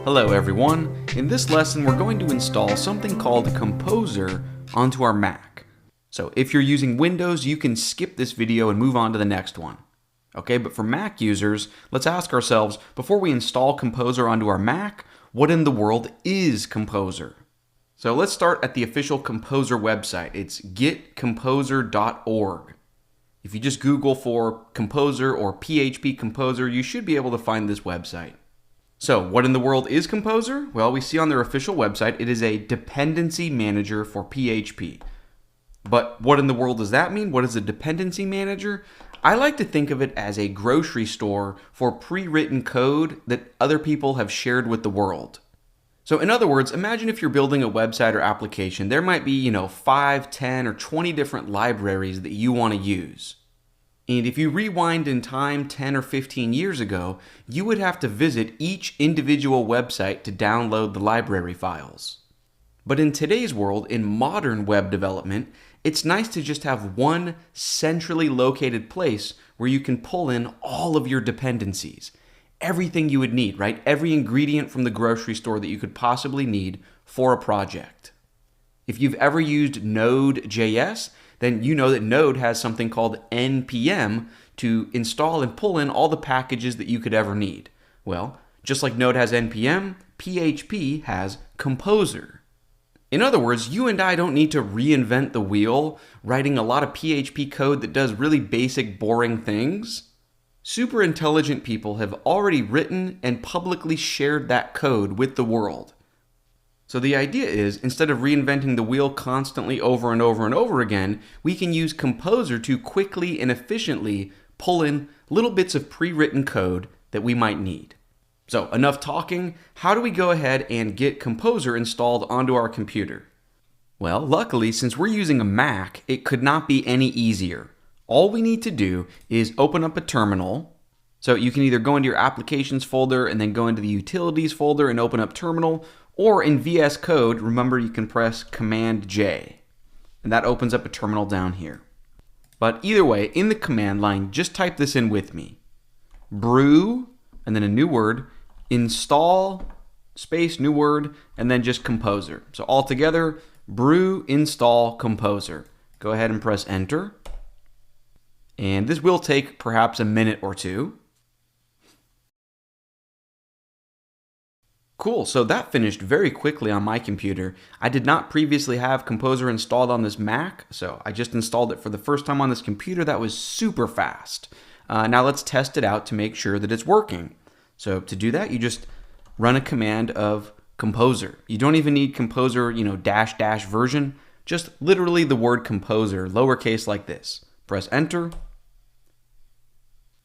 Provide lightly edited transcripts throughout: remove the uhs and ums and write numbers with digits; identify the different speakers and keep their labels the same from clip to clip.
Speaker 1: Hello everyone. In this lesson we're going to install something called Composer onto our Mac. So if you're using Windows, you can skip this video and move on to the next one. Okay, but for Mac users, let's ask ourselves, before we install Composer onto our Mac, what in the world is Composer? So let's start at the official Composer website. It's getcomposer.org. If you just Google for Composer or PHP Composer, you should be able to find this website. So what in the world is Composer? Well, we see on their official website, it is a dependency manager for PHP. But what in the world does that mean? What is a dependency manager? I like to think of it as a grocery store for pre-written code that other people have shared with the world. So in other words, imagine if you're building a website or application, there might be, 5, 10, or 20 different libraries that you want to use. And if you rewind in time 10 or 15 years ago, you would have to visit each individual website to download the library files. But in today's world, in modern web development, it's nice to just have one centrally located place where you can pull in all of your dependencies. Everything you would need, right? Every ingredient from the grocery store that you could possibly need for a project. If you've ever used Node.js, then you know that Node has something called npm to install and pull in all the packages that you could ever need. Well, just like Node has npm, PHP has Composer. In other words, you and I don't need to reinvent the wheel, writing a lot of PHP code that does really basic, boring things. Super intelligent people have already written and publicly shared that code with the world. So the idea is, instead of reinventing the wheel constantly over and over and over again, we can use Composer to quickly and efficiently pull in little bits of pre-written code that we might need. So enough talking, how do we go ahead and get Composer installed onto our computer? Well, luckily, since we're using a Mac, it could not be any easier. All we need to do is open up a terminal. So you can either go into your applications folder and then go into the utilities folder and open up terminal, or in VS Code, remember you can press Command J, and that opens up a terminal down here. But either way, in the command line, just type this in with me. Brew, and then a new word, install, space, new word, and then just Composer. So all together, brew install Composer. Go ahead and press enter. And this will take perhaps a minute or two. Cool, so that finished very quickly on my computer. I did not previously have Composer installed on this Mac, so I just installed it for the first time on this computer. That was super fast. Now let's test it out to make sure that it's working. So to do that, you just run a command of Composer. You don't even need Composer, -- version, just literally the word Composer, lowercase like this. Press enter.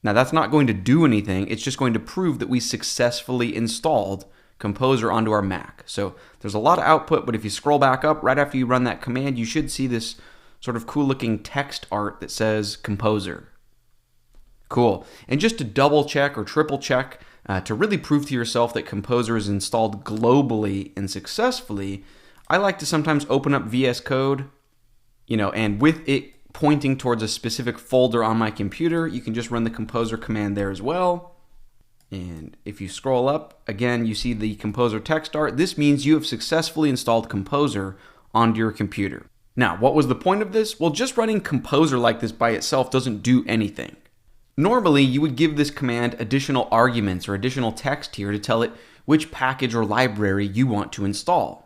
Speaker 1: Now that's not going to do anything, it's just going to prove that we successfully installed Composer onto our Mac. So there's a lot of output, but if you scroll back up right after you run that command, you should see this sort of cool looking text art that says Composer. Cool. And just to double check or triple check, to really prove to yourself that Composer is installed globally and successfully, I like to sometimes open up VS Code, and with it pointing towards a specific folder on my computer, you can just run the Composer command there as well. And if you scroll up, again, you see the Composer text art. This means you have successfully installed Composer onto your computer. Now, what was the point of this? Well, just running Composer like this by itself doesn't do anything. Normally, you would give this command additional arguments or additional text here to tell it which package or library you want to install.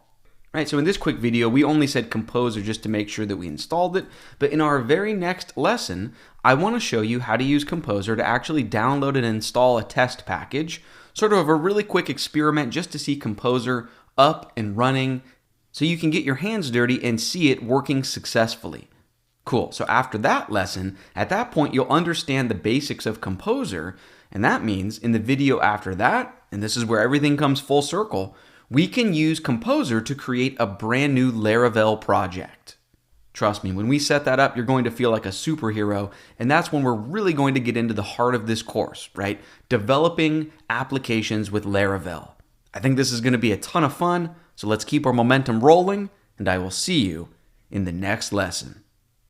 Speaker 1: Right, so in this quick video, we only said Composer just to make sure that we installed it, but in our very next lesson, I want to show you how to use Composer to actually download and install a test package, sort of a really quick experiment just to see Composer up and running, so you can get your hands dirty and see it working successfully. Cool, so after that lesson, at that point, you'll understand the basics of Composer, and that means in the video after that, and this is where everything comes full circle, we can use Composer to create a brand new Laravel project. Trust me, when we set that up, you're going to feel like a superhero, and that's when we're really going to get into the heart of this course, right? Developing applications with Laravel. I think this is going to be a ton of fun, so let's keep our momentum rolling, and I will see you in the next lesson.